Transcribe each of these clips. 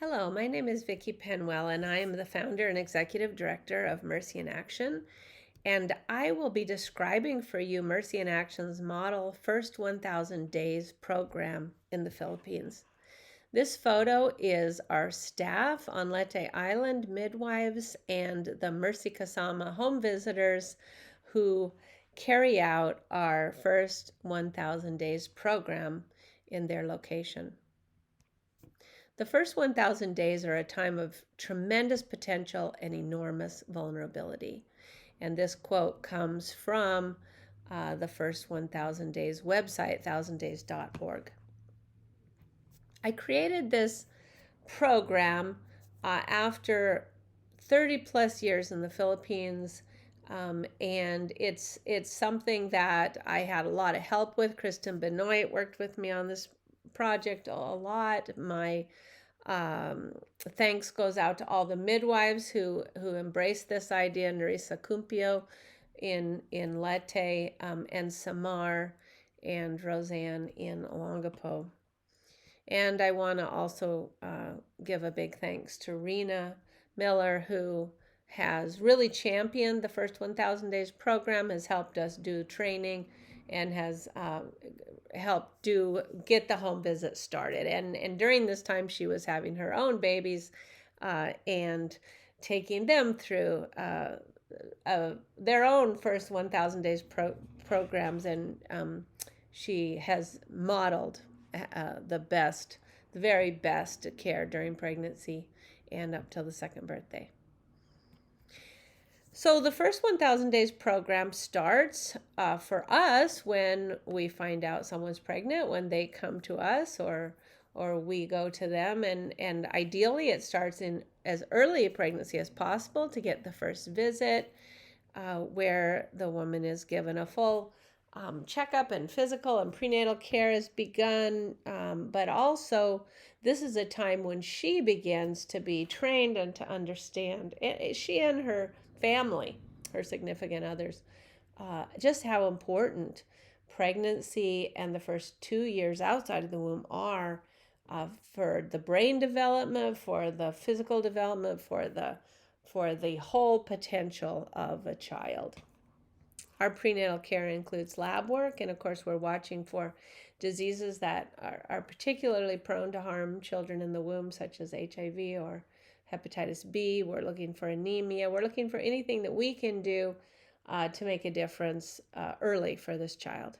Hello, my name is Vicki Penwell, and I am the founder and executive director of Mercy in Action. And I will be describing for you Mercy in Action's model First 1000 Days program in the Philippines. This photo is our staff on Leyte Island, midwives, and the Mercy Kasama home visitors who carry out our First 1000 Days program in their location. The first 1,000 days are a time of tremendous potential and enormous vulnerability. And this quote comes from the first 1,000 days website, 1000days.org. I created this program after 30 plus years in the Philippines. And it's something that I had a lot of help with. Kristen Benoit worked with me on this project a lot. My thanks goes out to all the midwives who embraced this idea, Nerissa Cumpio in Leyte, and Samar and Roseanne in Olongapo. And I want to also give a big thanks to Rena Miller, who has really championed the first 1,000 days program, has helped us do training, and has helped get the home visit started. And during this time, she was having her own babies and taking them through their own first 1,000 days programs, and she has modeled the very best care during pregnancy and up till the second birthday. So the first 1,000 days program starts for us when we find out someone's pregnant, when they come to us or we go to them, and ideally it starts in as early a pregnancy as possible to get the first visit, where the woman is given a full checkup and physical and prenatal care is begun. But also, this is a time when she begins to be trained and to understand, she and her family, her significant others, just how important pregnancy and the first 2 years outside of the womb are for the brain development, for the physical development, for the whole potential of a child. Our prenatal care includes lab work, and of course, we're watching for diseases that are particularly prone to harm children in the womb, such as HIV or hepatitis B. We're looking for anemia. We're looking for anything that we can do to make a difference early for this child.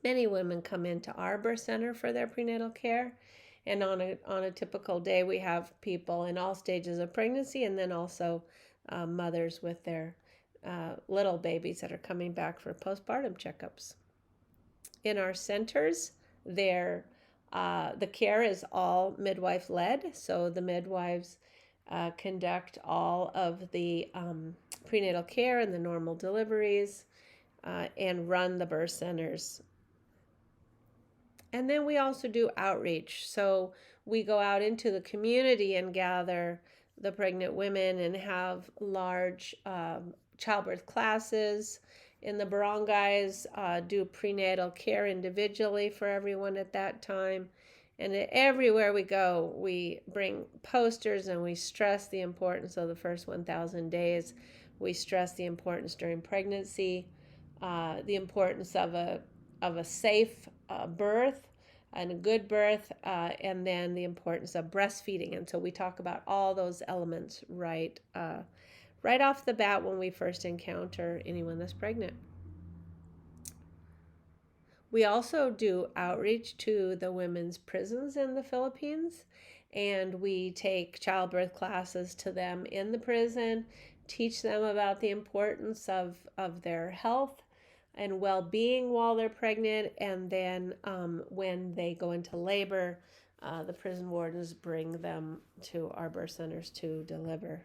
Many women come into our birth center for their prenatal care, and on a typical day, we have people in all stages of pregnancy, and then also mothers with their little babies that are coming back for postpartum checkups. In our centers, the care is all midwife led, so the midwives conduct all of the prenatal care and the normal deliveries and run the birth centers. And then we also do outreach. So we go out into the community and gather the pregnant women and have large childbirth classes in the barangays, do prenatal care individually for everyone at that time. And everywhere we go, we bring posters and we stress the importance of the first 1,000 days. We stress the importance during pregnancy, the importance of a safe birth and a good birth, and then the importance of breastfeeding. And so we talk about all those elements right off the bat when we first encounter anyone that's pregnant. We also do outreach to the women's prisons in the Philippines, and we take childbirth classes to them in the prison, teach them about the importance of their health and well-being while they're pregnant, and then when they go into labor, the prison wardens bring them to our birth centers to deliver.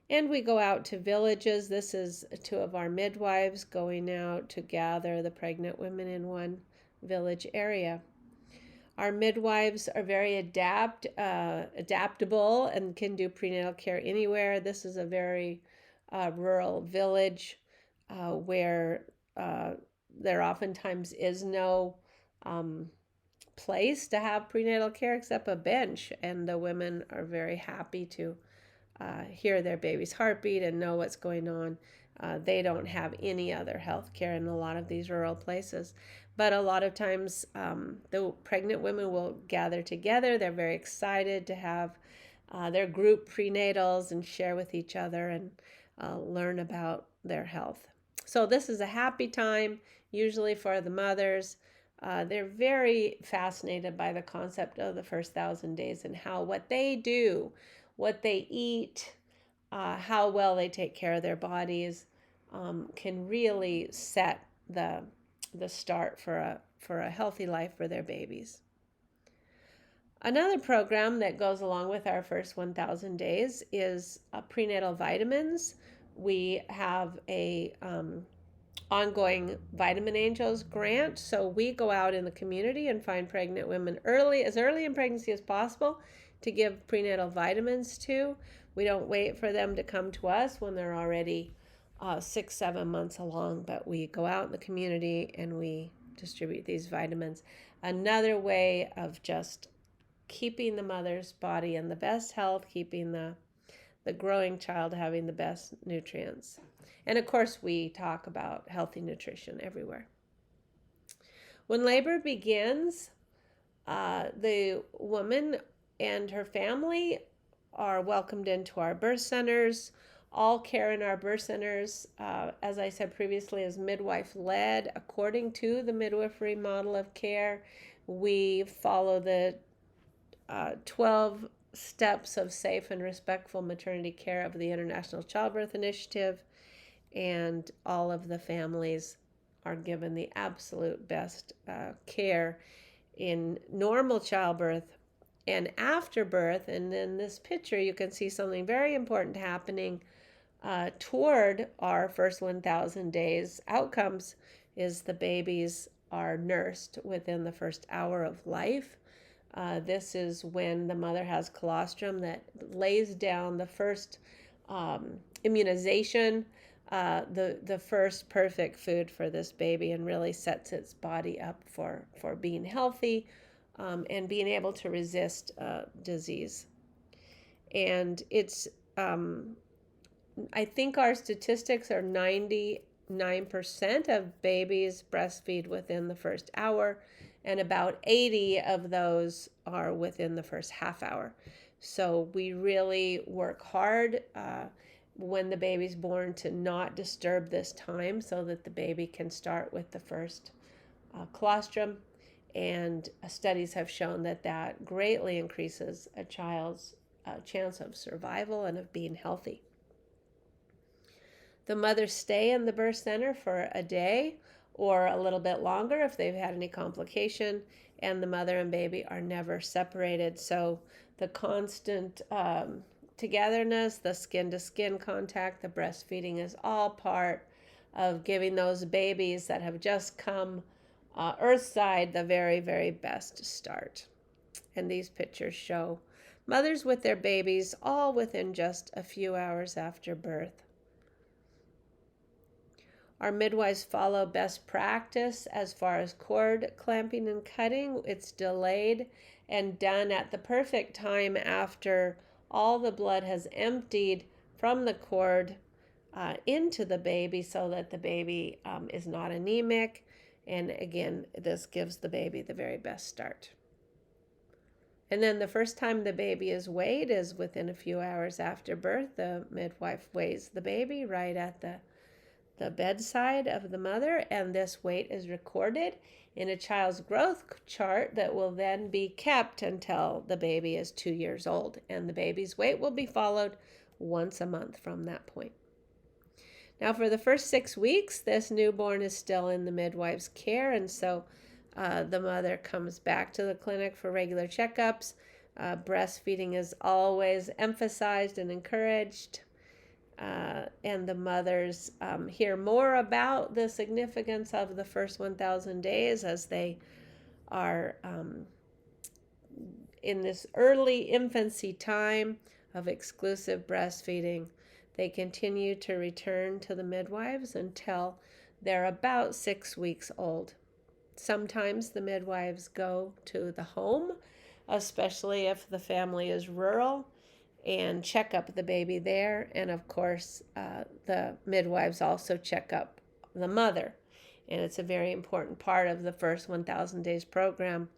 And we go out to villages. This is two of our midwives going out to gather the pregnant women in one village area. Our midwives are very adaptable and can do prenatal care anywhere. This is a very rural village where there oftentimes is no place to have prenatal care except a bench, and the women are very happy to hear their baby's heartbeat and know what's going on. They don't have any other health care in a lot of these rural places. But a lot of times the pregnant women will gather together. They're very excited to have their group prenatals and share with each other and learn about their health. So this is a happy time, usually for the mothers. They're very fascinated by the concept of the first 1,000 days and how what they do, what they eat, how well they take care of their bodies can really set the start for a healthy life for their babies. Another program that goes along with our first 1,000 days is prenatal vitamins. We have a ongoing Vitamin Angels grant, so we go out in the community and find pregnant women as early in pregnancy as possible to give prenatal vitamins to. We don't wait for them to come to us when they're already 6-7 months along, but we go out in the community and we distribute these vitamins. Another way of just keeping the mother's body in the best health, keeping the growing child having the best nutrients. And of course, we talk about healthy nutrition everywhere. When labor begins, the woman and her family are welcomed into our birth centers. All care in our birth centers, as I said previously, is midwife-led according to the midwifery model of care. We follow the 12 steps of safe and respectful maternity care of the International Childbirth Initiative, and all of the families are given the absolute best care in normal childbirth and after birth. And in this picture, you can see something very important happening toward our first 1,000 days outcomes is the babies are nursed within the first hour of life. This is when the mother has colostrum that lays down the first immunization, the first perfect food for this baby, and really sets its body up for being healthy and being able to resist disease. And it's, I think our statistics are 99% of babies breastfeed within the first hour, and about 80 of those are within the first half hour. So we really work hard when the baby's born to not disturb this time so that the baby can start with the first colostrum. And studies have shown that that greatly increases a child's chance of survival and of being healthy. The mothers stay in the birth center for a day or a little bit longer if they've had any complication, and the mother and baby are never separated. So the constant togetherness, the skin-to-skin contact, the breastfeeding is all part of giving those babies that have just come earthside the very, very best start. And these pictures show mothers with their babies all within just a few hours after birth. Our midwives follow best practice as far as cord clamping and cutting. It's delayed and done at the perfect time after all the blood has emptied from the cord into the baby so that the baby is not anemic. And again, this gives the baby the very best start. And then the first time the baby is weighed is within a few hours after birth. The midwife weighs the baby right at the bedside of the mother, and this weight is recorded in a child's growth chart that will then be kept until the baby is 2 years old, and the baby's weight will be followed once a month from that point. Now, for the first 6 weeks, this newborn is still in the midwife's care, and so the mother comes back to the clinic for regular checkups. Breastfeeding is always emphasized and encouraged. And the mothers hear more about the significance of the first 1,000 days as they are in this early infancy time of exclusive breastfeeding. They continue to return to the midwives until they're about 6 weeks old. Sometimes the midwives go to the home, especially if the family is rural, and check up the baby there. And of course, the midwives also check up the mother. And it's a very important part of the first 1,000 days program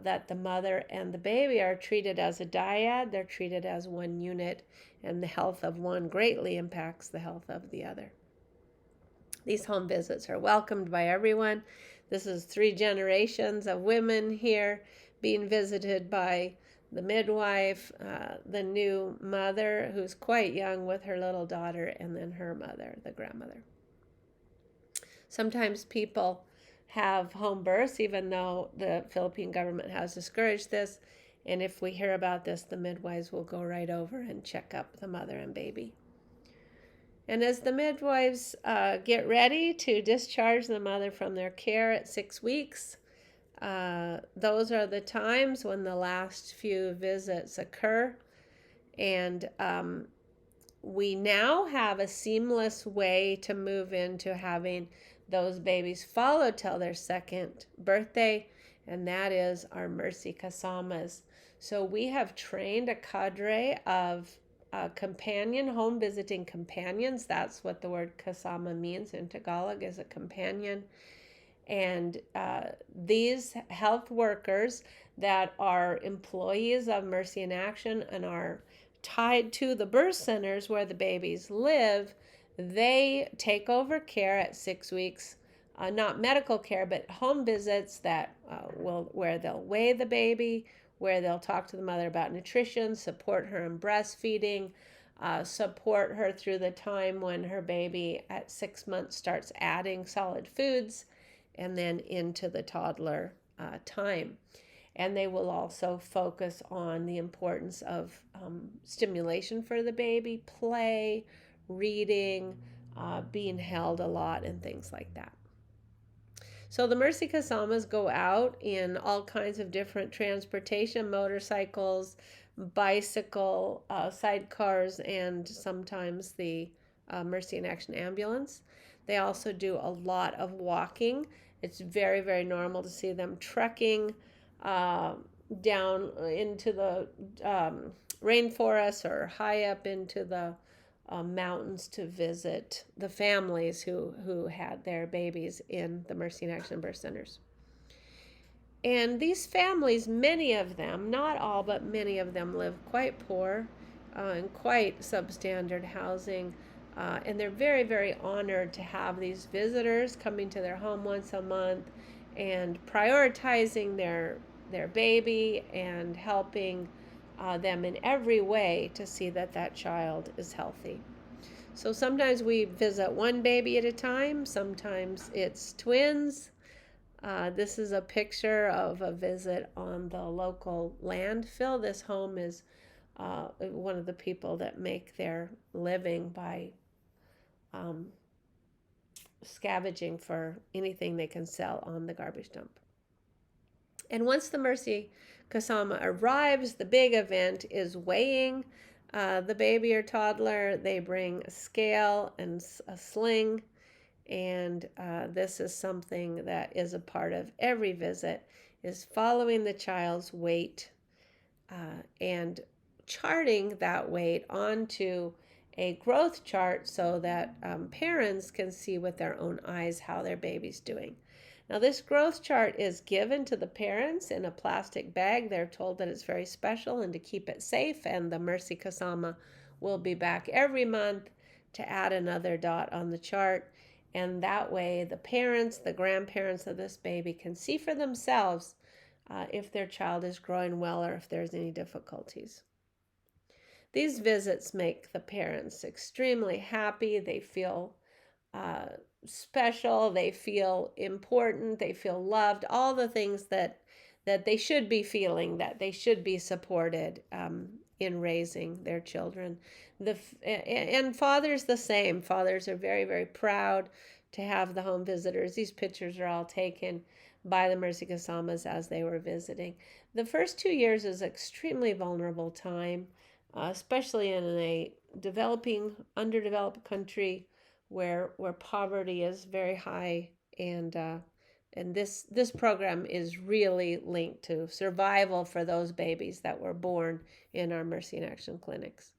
that the mother and the baby are treated as a dyad. They're treated as one unit, and the health of one greatly impacts the health of the other. These home visits are welcomed by everyone. This is 3 generations of women here being visited by the midwife, the new mother who's quite young with her little daughter, and then her mother, the grandmother. Sometimes people have home births, even though the Philippine government has discouraged this. And if we hear about this, the midwives will go right over and check up the mother and baby. And as the midwives get ready to discharge the mother from their care at 6 weeks, those are the times when the last few visits occur. And we now have a seamless way to move into having those babies followed till their 2nd birthday, and that is our Mercy Kasamas. So we have trained a cadre of companion home visiting companions. That's what the word kasama means in Tagalog, is a companion. And these health workers that are employees of Mercy in Action and are tied to the birth centers where the babies live, they take over care at 6 weeks, not medical care, but home visits that where they'll weigh the baby, where they'll talk to the mother about nutrition, support her in breastfeeding, support her through the time when her baby at 6 months starts adding solid foods, and then into the toddler time. And they will also focus on the importance of stimulation for the baby, play, reading, being held a lot, and things like that. So the Mercy Kasamas go out in all kinds of different transportation, motorcycles, bicycle, sidecars, and sometimes the Mercy in Action ambulance. They also do a lot of walking. It's very, very normal to see them trekking down into the rainforest or high up into the mountains to visit the families who had their babies in the Mercy in Action birth centers. And these families, many of them, not all, but many of them live quite poor in quite substandard housing. And they're very, very honored to have these visitors coming to their home once a month and prioritizing their baby and helping them in every way to see that that child is healthy. So sometimes we visit one baby at a time, sometimes it's twins. This is a picture of a visit on the local landfill. This home is one of the people that make their living by scavenging for anything they can sell on the garbage dump. And once the Mercy Kasama arrives, the big event is weighing the baby or toddler. They bring a scale and a sling, and this is something that is a part of every visit, is following the child's weight and charting that weight onto a growth chart so that parents can see with their own eyes how their baby's doing. Now, this growth chart is given to the parents in a plastic bag. They're told that it's very special and to keep it safe, and the Mercy Kasama will be back every month to add another dot on the chart. And that way, the parents, the grandparents of this baby can see for themselves if their child is growing well or if there's any difficulties. These visits make the parents extremely happy. They feel special, they feel important, they feel loved, all the things that they should be feeling, that they should be supported in raising their children. And fathers the same. Fathers are very, very proud to have the home visitors. These pictures are all taken by the Mercy Kasamas as they were visiting. The first 2 years is an extremely vulnerable time, especially in a developing, underdeveloped country where poverty is very high and this program is really linked to survival for those babies that were born in our Mercy in Action clinics.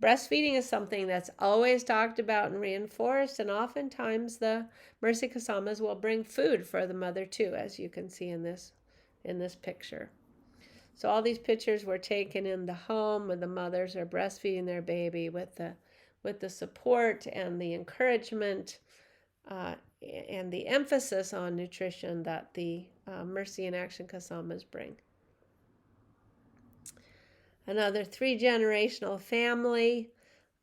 Breastfeeding is something that's always talked about and reinforced, and oftentimes the Mercy Kasamas will bring food for the mother too, as you can see in this picture. So all these pictures were taken in the home when the mothers are breastfeeding their baby with the support and the encouragement and the emphasis on nutrition that the Mercy in Action Kasamas bring. Another 3-generational family.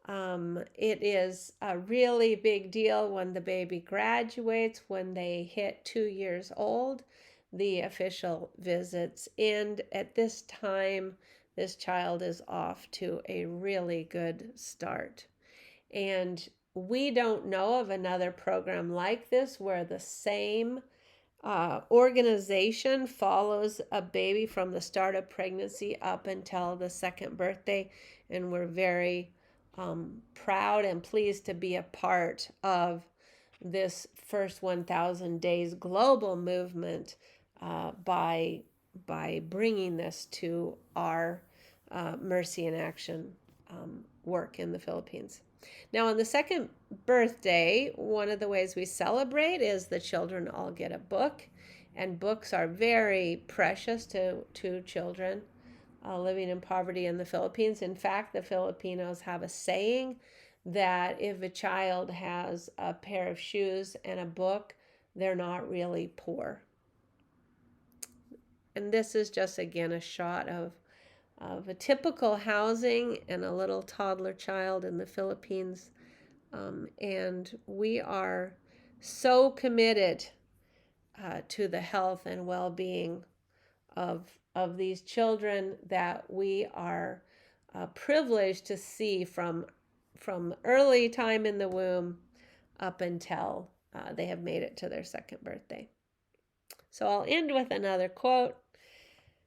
It is a really big deal when the baby graduates, when they hit 2 years old. The official visits end. At this time, this child is off to a really good start. And we don't know of another program like this where the same organization follows a baby from the start of pregnancy up until the second birthday. And we're very proud and pleased to be a part of this first 1,000 days global movement by bringing this to our Mercy in Action work in the Philippines. Now, on the second birthday, one of the ways we celebrate is the children all get a book, and books are very precious to children living in poverty in the Philippines. In fact, the Filipinos have a saying that if a child has a pair of shoes and a book, they're not really poor. And this is just, again, a shot of a typical housing and a little toddler child in the Philippines. And we are so committed to the health and well-being of these children that we are privileged to see from early time in the womb up until they have made it to their second birthday. So I'll end with another quote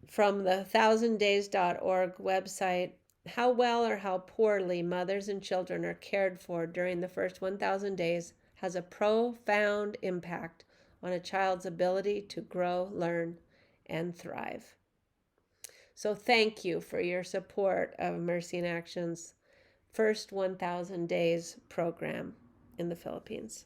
from the 1000days.org website. How well or how poorly mothers and children are cared for during the first 1,000 days has a profound impact on a child's ability to grow, learn, and thrive. So thank you for your support of Mercy in Action's first 1,000 days program in the Philippines.